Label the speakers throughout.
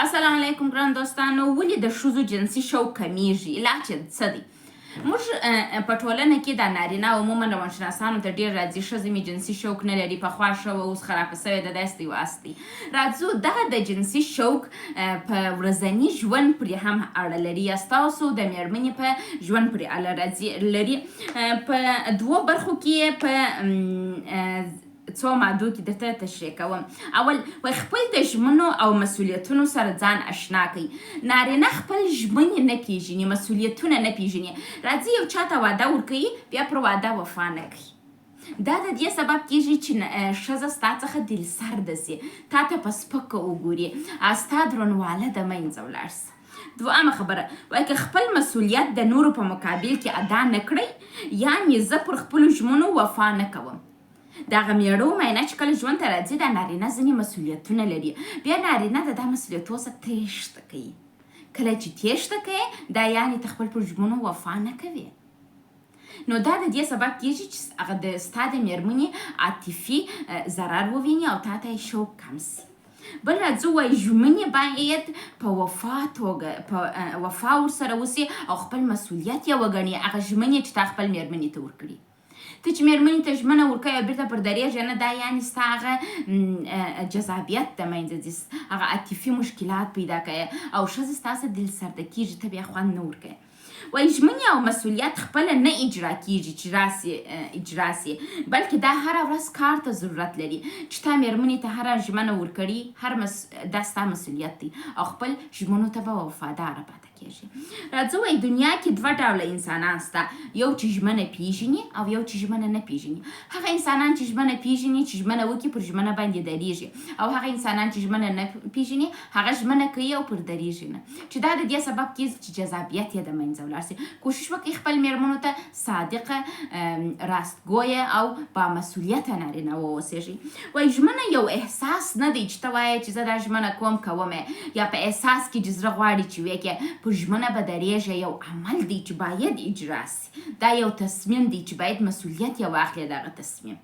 Speaker 1: السلام علیکم ګران دوستانو. ولې د ښځو جنسي شوق کمیږي؟ علاج یې څه دی؟ موږ په ټولنه کې د نارینه عموما روانشناسانو ته ډېر راځي ښځې مې جنسي شوق نه لري، پخوا ښه وه اوس خرابه سوې ده، داسې دی واسې دی. راځو دغه د جنسي شوق په ورځني ژوند پرې هم اړه لري یا ستاسو د مېرمنې په ژوند پرې اړه لري. په دوو برخو کې یې په څو مادو کې درته تشریح کوم. اول وای خپل د ژمنو او مسؤلیتونو سره ځان اشنا کوي. نارینه خپل ژمنې نه پیژني، مسؤلیتونه نه پیژني. راځي یو چاته واده ورکوي، بیا پر واده وفا نه کوي. دا د دې سبب کیږي چې ښځه ستا څخه دلسرده سي، تا ته په سپکه وګوري، ستا درنواله د منځه ولاړ سي. دویمه خبره وایي که خپل مسؤلیت د نورو په مقابل کې ادا نه کړئ، یعنې زه پر خپلو ژمنو وفا نه کوم. دغه میړه ومینه چې کله ژوند ته راځي دا نارینه ځینې مسؤلیتونه لري، بیا نارینه د دا مسؤلیتو څخه تېښته کوي. کله چې تېښته کوي دا یعنې ته خپل پر ژمنو وفا نه کوي. نو دا د دې سبب کېږي چې هغه ستا د مېرمنې عاطفي ضرر وویني او تا ته یې شوق کم سي. بل راځو وایي ژمنې باید په وفا ورسره وسي او خپل مسؤلیت یې وګڼي، هغه ژمنې چې تا خپل مېرمنې ته ورکړي. ته چې مېرمنې ته ژمنه ورکوې او بېرته پر درېږې نه، دا یعنې ستا هغه جذابیت د منځه ځي، هغه عاطفي مشکلات پیدا کوي او ښځه ستاسې دلسرده کېږي، ته بیا خوند نه ورکوې. وایي ژمنې او مسؤلیت خپله نه اجرا کېږي چې اجرا سي، بلکې دا هره ورځ کار ته ضرورت لري چې تا مېرمنې ته هره ژمنه ورکړي، دا ستا مسؤلیت دی او خپل ژمنو ته به وفاداره پاته کېږي. راځه وایي دنیا کې دوه ډوله انسانان سته، یو چې ژمنه پیژني او یو چې ژمنه نه پیژني. هغه انسانان چې ژمنه پیژني چې ژمنه وکړي پر ژمنه باندې درېږي، او هغه انسانان چې ژمنه نه پیژني هغه ژمنه کوي او پر درېږي نه، چې دا د دې سبب کېږي چې جذابیت یې د منځه ولاړ سي. کوشش وکړئ خپل مېرمنو ته صادقه، راستګویه او بامسؤلیته نارینه واوسېږئ. وایي ژمنه یو احساس نه دی چې ته وایې چې زه دا ژمنه کوم یا په احساس کې چې زړه غواړي چې وکړې پر ژمنه به درېږې. یو عمل دی چې باید اجرا سي، دا یو تصمیم دی چې باید مسؤلیت یې واخلې دغه تصمیم.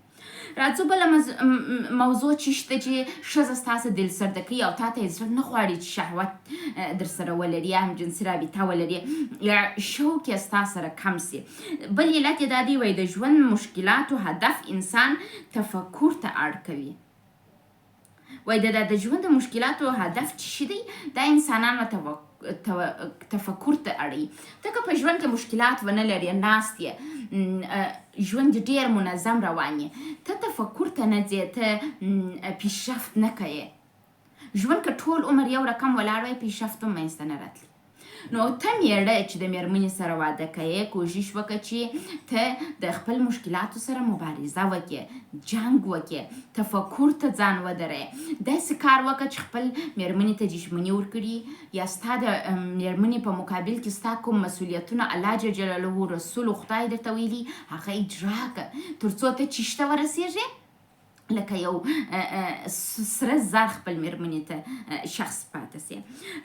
Speaker 1: راځو بله موضوع چې شته چې ښځه ستاسې دلسرده کوي او تا ته یې زړه نه غواړي چې شهوت در سره ولري یا هم جنسي رابطه ولري یا شوق یې ستا سره کم سي. بل علت یې دا دی وایي د ژوند مشکلاتو هدف انسان تفکر ته اړ کوي. وایي د ژوند د مشکلاتو هدف چې شي دی دا انسانانو تفکر ته اړوي. ته که په ژوند کې مشکلات ونه لرې، ناست یې، ژوند ډېر منظم روان یې، ته تفکر ته نه ځې، ته پیشرفت نه کوې. ژوند که ټول عمر یو رقم ولاړ وی پیشرفت هم منځته نه راتلي. نو ته میړه چې د مېرمنې سره واده کوې، کوشش وکړه چې ته د خپل مشکلاتو سره مبارزه وکړې، جنګ وکړې، تفکر ته ځان ودرې. داسې کار وکړه چې خپل مېرمنې ته دې ژمنې ورکړي یا ستا د مېرمنې په مقابل کې ستا کوم مسؤلیتونه الله جل جلاله رسول خدای درته ویلي هغه اجرا کړه، تر څو ته چېشته ورسېږې لکه یو سره زر خپل مېرمنې ته شخص پاته سي.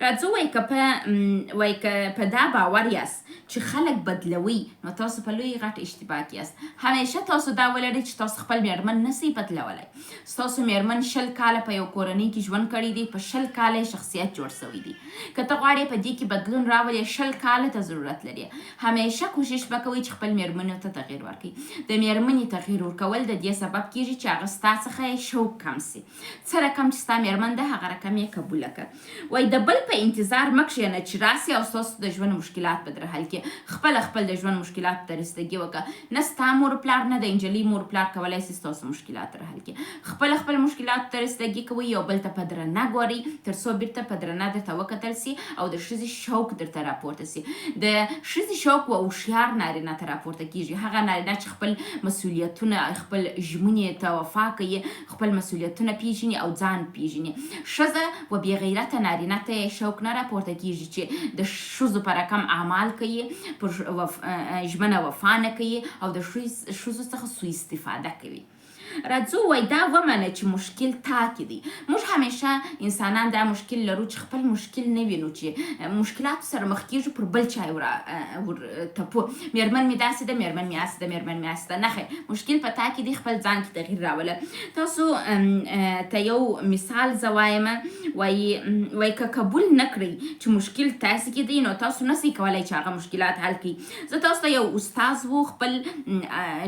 Speaker 1: راځو وایي که په دا باور یاست چې خلک بدلوي نو تاسو په لوی غټ اشتباه کې یاست. همیشه تاسو دا ولرئ چې تاسو خپل مېرمن نسئ بدلولی. ستاسو مېرمن 20 کاله په یو کورنۍ کې ژوند کړی دی، په 20 کاله یې شخصیت جوړ سوی دی. که ته غواړې په دې کې بدلون راولې 20 کاله ته ضرورت لري. همیشه کوشش به کوئ چې خپل مېرمنو ته تغییر ورکړئ. د مېرمنې تغییر ورکول د دې سبب کېږي چې هغه څخه یې شوق کم سي. څه رقم چې ستا مېرمن ده هغه رقم یې قبوله کړه. وایي د بل په انتظار مه کښېنه چې راسي او ستاسو د ژوند مشکلات به در حل کړي. خپل د ژوند مشکلاتو ته رسیدګي وکړه. نه ستا مور پلار نه د نجلۍ مور پلار کولی سي ستاسو مشکلات در حل کړي. خپل مشکلاتو ته رسیدګي کوئ، یو بل ته په درنه ګورئ تر څو بېرته په درنه درته وکتل سي او د ښځې شوق درته راپورته سي. د ښځې شوق و هوښیار نارینه ته راپورته کېږي، هغه نارینه چې خپل مسؤلیتونه خپل ژمنې ته وفا کوي، خپل مسؤلیتونه پیژني او ځان پیژني. ښځه و بې غیرته نارینه ته یې شوق نه راپورته کېږي چې د ښځو په رقم اعمال کوي، پر ژمنه وفا نه کوي او د ښځو څخه سوء استفاده کوي. راځو وای دا ومنه چې مشکل تا کې دی. موږ همیشه انسانان دا مشکل لرو چې خپل مشکل نه وینو چې مشکلاتو سره مخ کېږو پر بل چا ورتپو میرمن مې داسې ده میرمن مې هسې ده میرمن مې هسې ده. نه خیر مشکل په تا کې دی خپل ځان کې تغییر راوله. تاسو ته یو مثال زه وایم وایي که قبول نه کړئ چې مشکل تاسې کې دی نو تاسو نسئ کولی چې هغه مشکلات حل کړئ. زه تاسو ته یو استاذ و خپل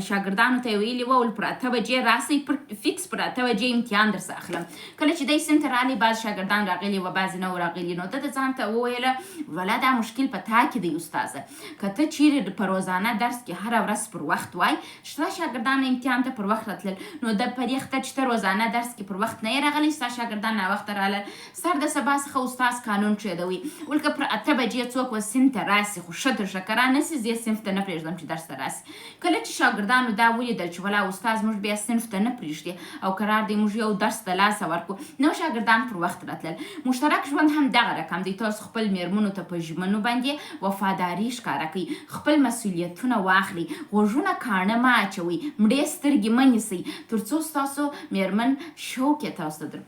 Speaker 1: شاګردانو ته یې ویلي وه پر 8 بجې راسئ فکس پر 8 بجې امتحان درڅه اخلم. کله چې دی صنف ته راغلی بعض شاګردان راغلي وه بعضې نه و راغلي نو ده د ځان ته وویله ولا دا مشکل په تا کې دی استاذه که ته چیرې په روزانه درس کې هره ورځ پر وخت وای ستا شاګردان امتحان ته پر وخت راتلل نو د په دې خته چې ته روزانه درس کې پر وخت نه یې راغلی ستا شاګردان ناوخته رالل سر د سبا څخه استاذ قانون چیدوي ولکه پر 8 بجې څوک و صنف ته راسي خو ښه تر ښه که رانسي زه یې صنف ته نه پرېږدم چې درس ته راسي. کله چې شاګردانو دا ولیدل چې ولا استاذ موږ بیا صنف ته نه پرېږدي او قرار دی موږ یو درس د لاسه ورکړو نو شاګردان پر وخت راتلل. مشترک ژوند هم دغه رقم دی. تاسو خپل میرمنو ته په ژمنو باندې وفاداري ښکاره کوئ خپل مسؤلیتونه واخلئ غوږونه کاڼه مه اچوئ مړې سترګې مه نیسئ تر څو ستاسو میرمن شوق یې تاسو ته در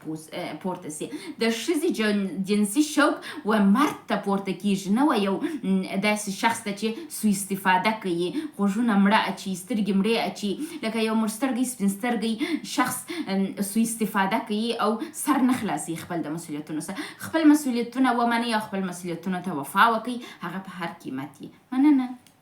Speaker 1: پورته سي. د ښځې جنسي شوق و مرد ته پورته کیږي نه و یو داسې شخص ته چې سوء استفاده کوي غوږونه مړه اچي سترګې مړې اچي لکه یو مړسترګی سپین سترګی شخص سوء استفاده کوي او سر نه خلاصي خپل د مسؤلیتونو سره. خپل مسؤلیتونه ومنئ او خپل مسؤلیتونو ته وفا وکړئ هغه په هر قیمت یې. مننه.